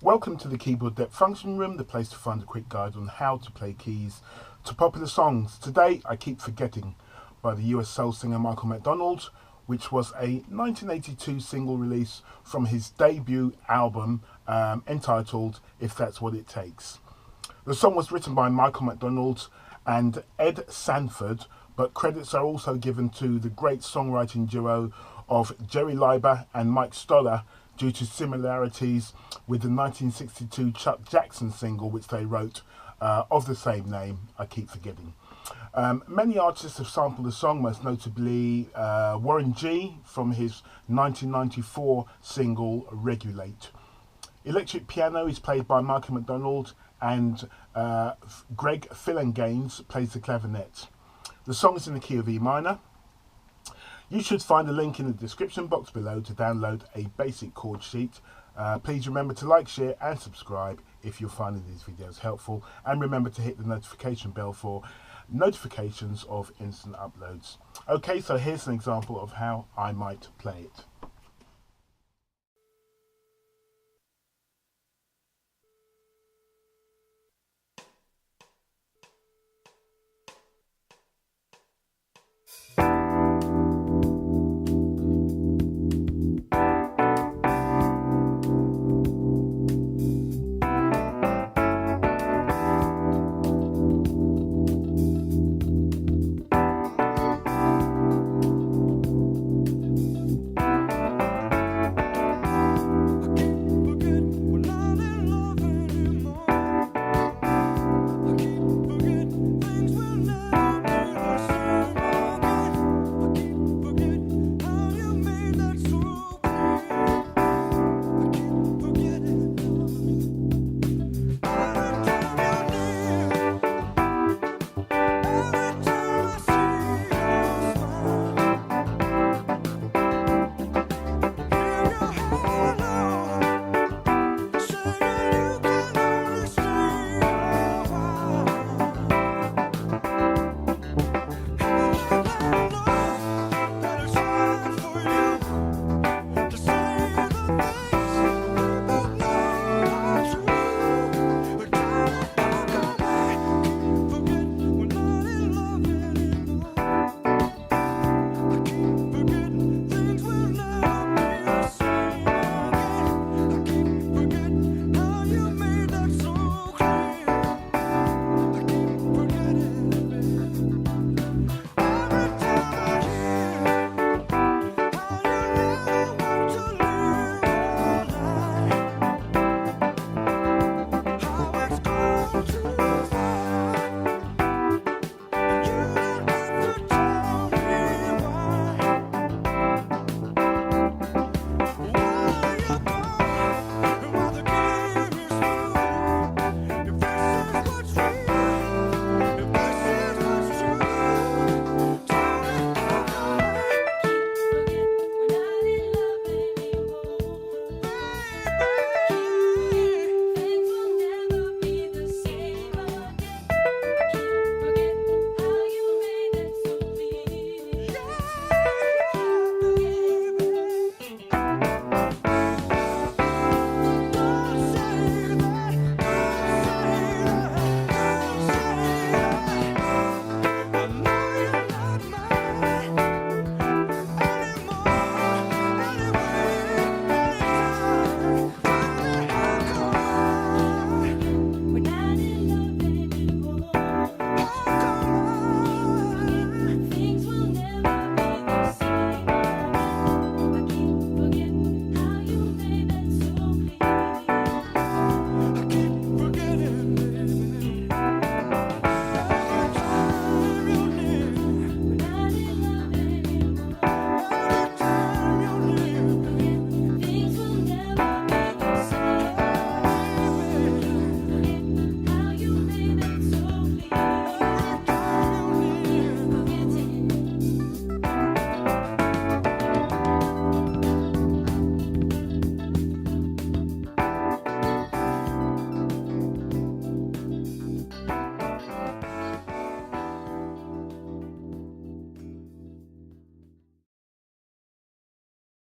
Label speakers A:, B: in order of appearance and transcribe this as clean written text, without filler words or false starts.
A: Welcome to the Keyboard Depth Function Room, the place to find a quick guide on how to play keys to popular songs. Today I Keep Forgetting by the US soul singer Michael McDonald, which was a 1982 single release from his debut album entitled If That's What It Takes. The song was written by Michael McDonald and Ed Sanford, but credits are also given to the great songwriting duo of Jerry Leiber and Mike Stoller due to similarities with the 1962 Chuck Jackson single which they wrote of the same name, I Keep Forgetting. Many artists have sampled the song, most notably Warren G from his 1994 single Regulate. Electric piano is played by Michael McDonald and Greg Philanganes plays the clarinet. The song is in the key of E minor. You should find a link in the description box below to download a basic chord sheet. Please remember to like, share and subscribe if you're finding these videos helpful, and remember to hit the notification bell for notifications of instant uploads. Okay, so here's an example of how I might play it.